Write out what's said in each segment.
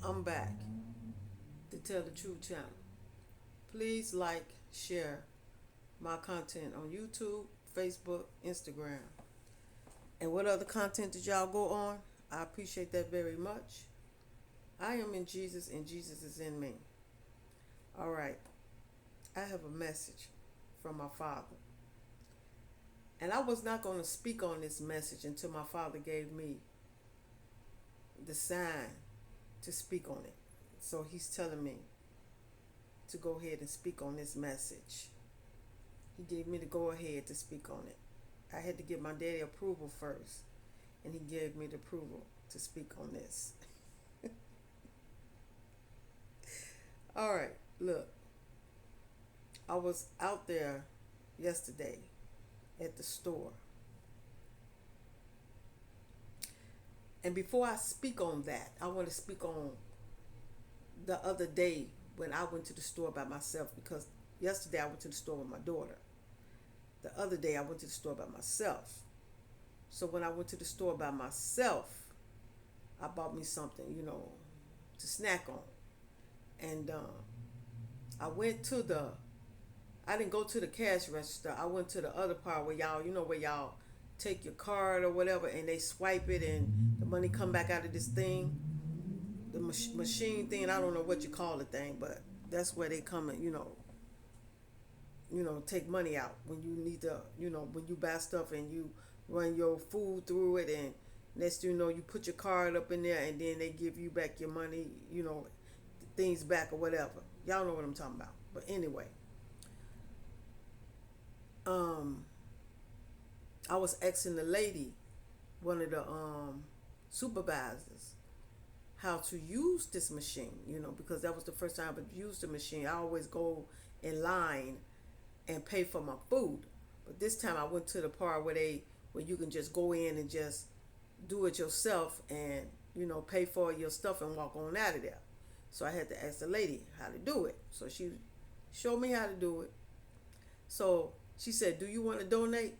I'm back to Tell the Truth channel. Please like, share my content on YouTube, Facebook, Instagram. And what other content did y'all go on? I appreciate that very much. I am in Jesus and Jesus is in me. All right. I have a message from my father. And I was not going to speak on this message until my father gave me the sign to speak on it. So he's telling me to go ahead and speak on this message. He gave me the go ahead to speak on it. I had to get my daddy approval first, and he gave me the approval to speak on this. All right, look, I was out there yesterday at the store. And before I speak on that, I want to speak on the other day when I went to the store by myself, because yesterday I went to the store with my daughter. The other day I went to the store by myself. So when I went to the store by myself, I bought me something, to snack on. And I didn't go to the cash register. I went to the other part where y'all take your card or whatever and they swipe it and the money come back out of this thing. The machine thing, I don't know what you call the thing, but that's where they come and, take money out when you need to, when you buy stuff and you run your food through it, and next thing you know, you put your card up in there and then they give you back your money, things back or whatever. Y'all know what I'm talking about. But anyway, I was asking the lady, one of the supervisors, how to use this machine, because that was the first time I used the machine. I always go in line and pay for my food. But this time I went to the part where you can just go in and just do it yourself and, pay for your stuff and walk on out of there. So I had to ask the lady how to do it. So she showed me how to do it. So she said, "Do you want to donate?"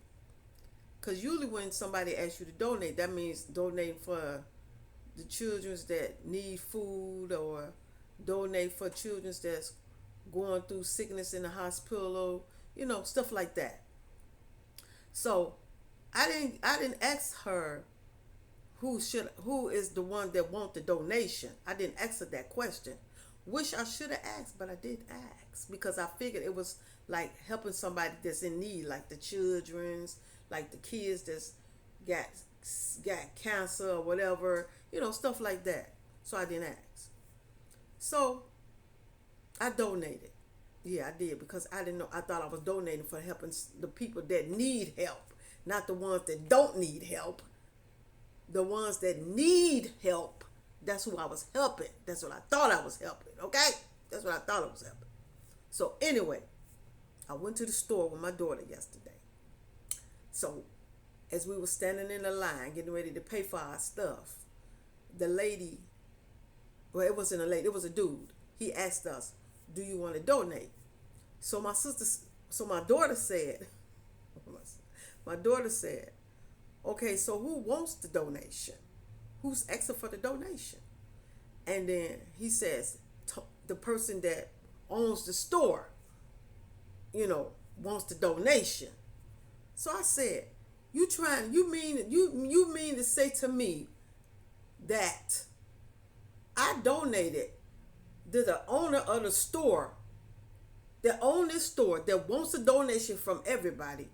Because usually when somebody asks you to donate, that means donating for the children that need food, or donate for children that's going through sickness in the hospital, stuff like that. So I didn't ask her who is the one that want the donation. I didn't ask her that question. Wish I should have asked, but I did ask because I figured it was like helping somebody that's in need, like the children's, like the kids that's got cancer or whatever, stuff like that. So I didn't ask. So I donated. Yeah, I did, because I didn't know. I thought I was donating for helping the people that need help, not the ones that don't need help. The ones that need help, that's who I was helping. That's what I thought I was helping, okay? That's what I thought I was helping. So anyway, I went to the store with my daughter yesterday. So as we were standing in the line getting ready to pay for our stuff, the lady, well, it wasn't a lady, it was a dude. He asked us, "Do you want to donate?" So my daughter said, "Okay, so who wants the donation? Who's asking for the donation?" And then he says, "The person that owns the store, wants the donation." So I said, you mean to say to me that I donated to the owner of the store, that own this store, that wants a donation from everybody,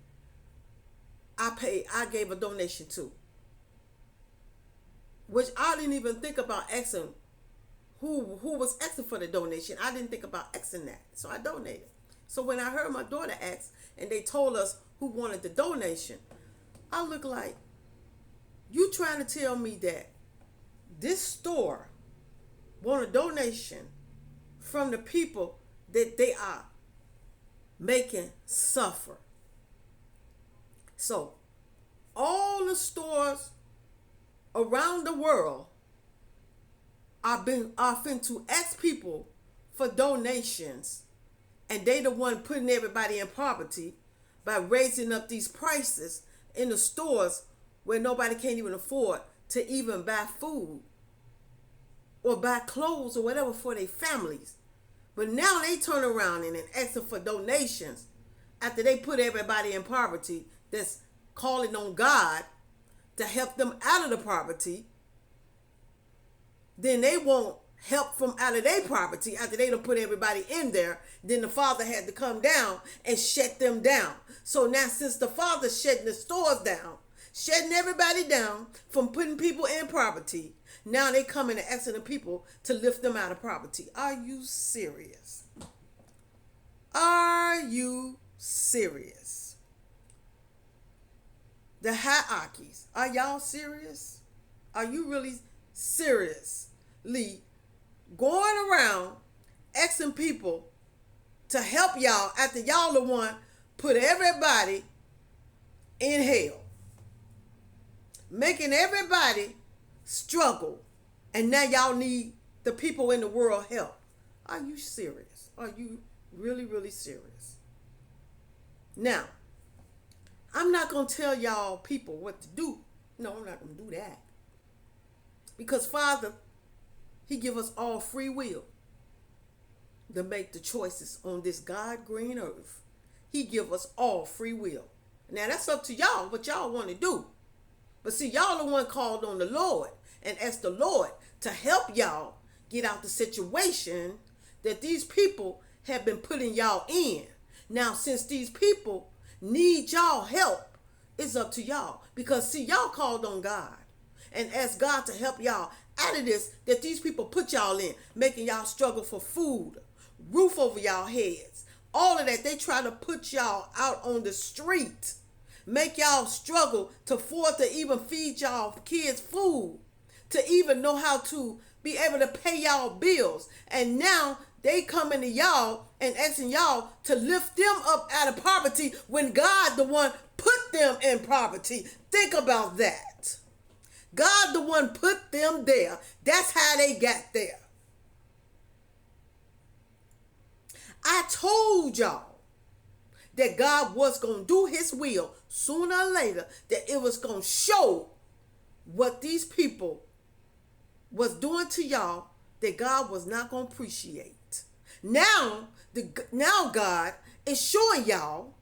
I gave a donation to. Which I didn't even think about asking who was asking for the donation. I didn't think about asking that. So I donated. So when I heard my daughter ask and they told us who wanted the donation, I look like, you trying to tell me that this store want a donation from the people that they are making suffer. So all the stores around the world are fin to ask people for donations, and they the one putting everybody in poverty by raising up these prices in the stores where nobody can't even afford to even buy food. or buy clothes or whatever for their families. But now they turn around and asking for donations after they put everybody in poverty that's calling on God to help them out of the poverty. Then they want help from out of their poverty after they done put everybody in there. Then the Father had to come down and shut them down. So now since the Father's shutting the stores down, shutting everybody down from putting people in poverty, now they coming and asking the people to lift them out of poverty. Are you serious? Are you serious? The hierarchies, are y'all serious? Are you really seriously going around asking people to help y'all after y'all the one put everybody in hell, making everybody struggle, and now y'all need the people in the world help? Are you serious? Are you really, really serious? Now, I'm not going to tell y'all people what to do. No, I'm not going to do that. Because Father, He give us all free will to make the choices on this God green earth. He give us all free will. Now, that's up to y'all what y'all want to do. But see, y'all the one called on the Lord and asked the Lord to help y'all get out the situation that these people have been putting y'all in. Now, since these people need y'all help, it's up to y'all. Because see, y'all called on God and asked God to help y'all out of this that these people put y'all in, making y'all struggle for food, roof over y'all heads, all of that. They try to put y'all out on the street, make y'all struggle to afford to even feed y'all kids food, to even know how to be able to pay y'all bills. And now they coming to y'all and asking y'all to lift them up out of poverty when God the one put them in poverty. Think about that. God the one put them there. That's how they got there. I told y'all that God was going to do His will sooner or later, that it was going to show what these people was doing to y'all that God was not going to appreciate. Now God is showing y'all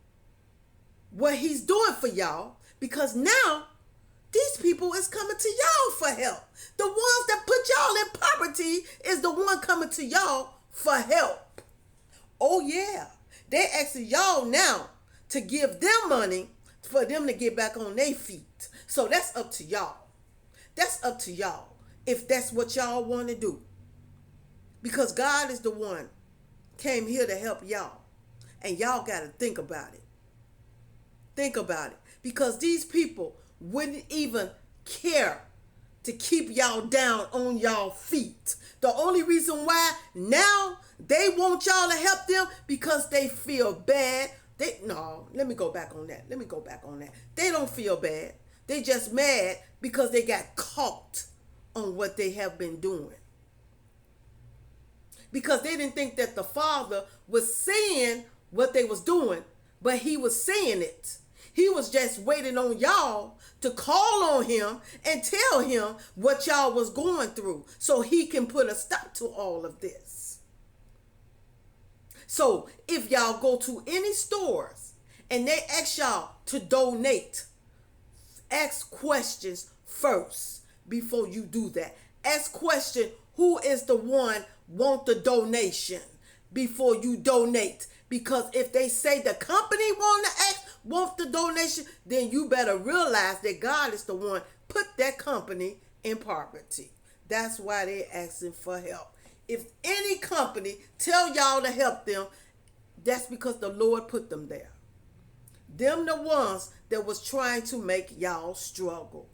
what He's doing for y'all, because now these people is coming to y'all for help. The ones that put y'all in poverty is the one coming to y'all for help. Oh yeah, they asking y'all now to give them money for them to get back on their feet. So that's up to y'all. That's up to y'all if that's what y'all want to do. Because God is the one came here to help y'all. And y'all got to think about it. Think about it. Because these people wouldn't even care to keep y'all down on y'all feet. The only reason why now they want y'all to help them because they feel bad. Let me go back on that. They don't feel bad. They just mad because they got caught on what they have been doing. Because they didn't think that the Father was seeing what they was doing, but He was seeing it. He was just waiting on y'all to call on Him and tell Him what y'all was going through so He can put a stop to all of this. So if y'all go to any stores and they ask y'all to donate, ask questions first before you do that. Ask question, who is the one want the donation before you donate? Because if they say the company want the donation, then you better realize that God is the one put that company in poverty. That's why they're asking for help. If any company tell y'all to help them, that's because the Lord put them there. Them the ones that was trying to make y'all struggle.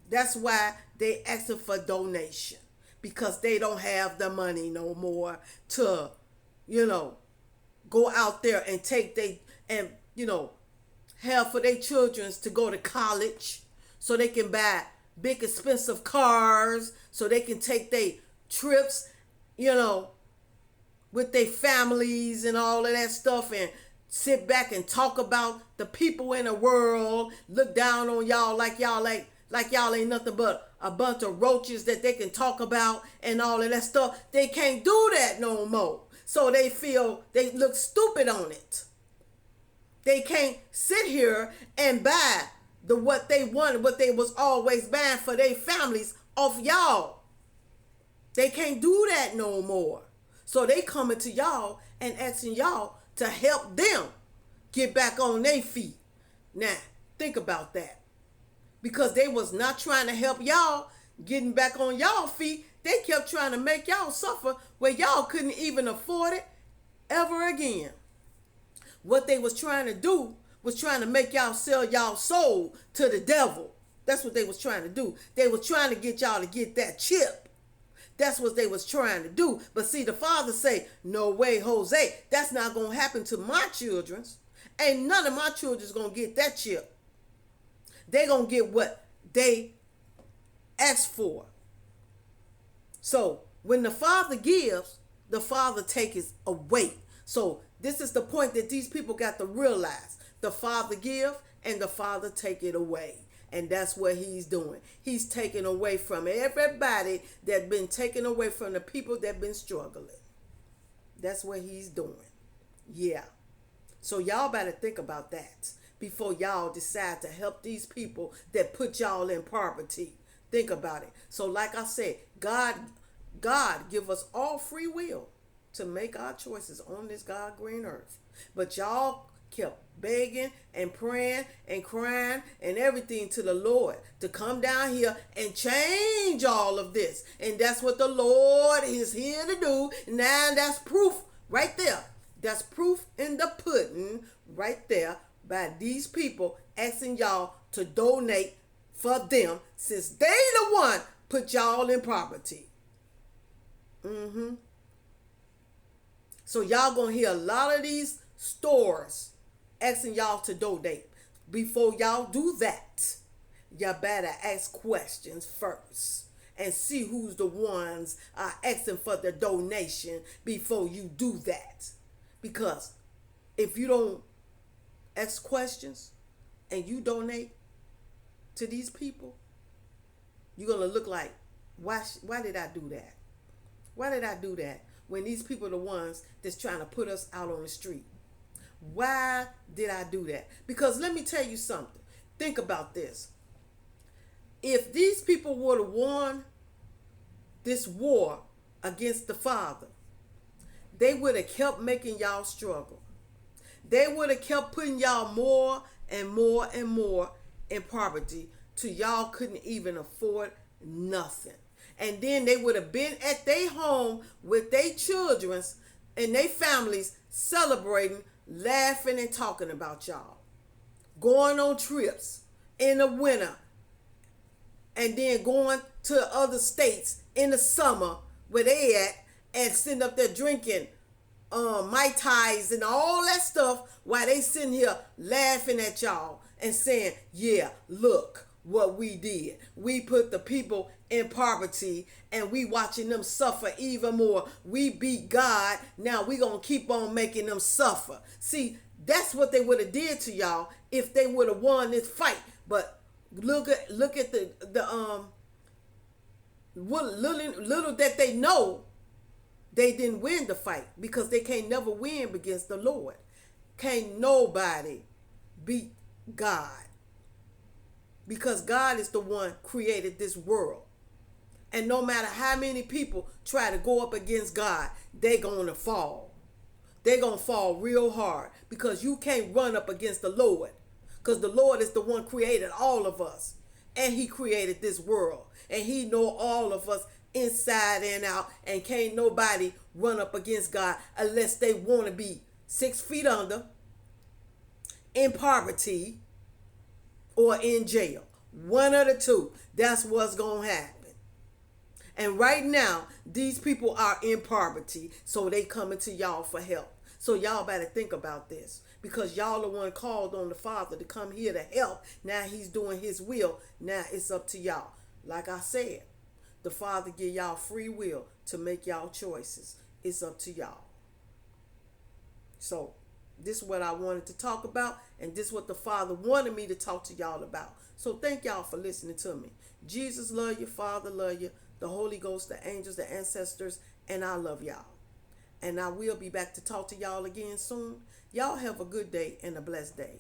That's why they asking for donation. Because they don't have the money no more to, go out there and have for their children to go to college so they can buy big expensive cars, so they can take their trips, with their families and all of that stuff, and sit back and talk about the people in the world, look down on y'all like y'all ain't nothing but a bunch of roaches that they can talk about and all of that stuff. They can't do that no more. So they feel they look stupid on it. They can't sit here and buy what they wanted, what they was always buying for their families off y'all. They can't do that no more. So they coming to y'all and asking y'all to help them get back on their feet. Now, think about that. Because they was not trying to help y'all getting back on y'all feet. They kept trying to make y'all suffer where y'all couldn't even afford it ever again. What they was trying to do was trying to make y'all sell y'all soul to the devil. That's what they was trying to do. They was trying to get y'all to get that chip. That's what they was trying to do. But see, the father say, no way, Jose. That's not going to happen to my children. Ain't none of my children's going to get that chip. They going to get what they asked for. So when the father gives, the father takes away. So this is the point that these people got to realize. The father give and the father take it away. And that's what he's doing. He's taking away from everybody that been taken away from the people that been struggling. That's what he's doing. Yeah. So y'all better think about that before y'all decide to help these people that put y'all in poverty. Think about it. So like I said, God give us all free will to make our choices on this God green earth. But y'all kept begging and praying and crying and everything to the Lord to come down here and change all of this. And that's what the Lord is here to do. Now that's proof right there. That's proof in the pudding right there by these people asking y'all to donate for them since they the one put y'all in poverty. So y'all gonna hear a lot of these stores asking y'all to donate. Before y'all do that, y'all better ask questions first and see who's the ones asking for the donation before you do that. Because if you don't ask questions and you donate to these people, you're gonna look like, why did I do that? Why did I do that when these people are the ones that's trying to put us out on the street? Why did I do that? Because let me tell you something. Think about this. If these people would have won this war against the Father, they would have kept making y'all struggle. They would have kept putting y'all more and more and more in poverty till y'all couldn't even afford nothing. And then they would have been at their home with their children and their families celebrating, laughing and talking about y'all. Going on trips in the winter and then going to other states in the summer where they at and sitting up there drinking Mai Tais and all that stuff while they sitting here laughing at y'all and saying, yeah, look what we did. We put the people in poverty and we watching them suffer even more. We beat God. Now we gonna keep on making them suffer. See, that's what they would have did to y'all if they would have won this fight. But look at the little that they know, they didn't win the fight because they can't never win against the Lord. Can't nobody beat God. Because God is the one created this world. And no matter how many people try to go up against God, they're going to fall. They're going to fall real hard because you can't run up against the Lord. Because the Lord is the one created all of us. And he created this world. And he know all of us inside and out. And can't nobody run up against God unless they want to be 6 feet under, in poverty, or in jail. One of the two. That's what's going to happen. And right now, these people are in poverty, so they coming to y'all for help. So y'all better think about this. Because y'all the one called on the Father to come here to help. Now he's doing his will. Now it's up to y'all. Like I said, the Father give y'all free will to make y'all choices. It's up to y'all. So This is what I wanted to talk about, and this is what the Father wanted me to talk to y'all about. So thank y'all for listening to me. Jesus love you, Father love you, the Holy Ghost, the angels, the ancestors, and I love y'all. And I will be back to talk to y'all again soon. Y'all have a good day and a blessed day.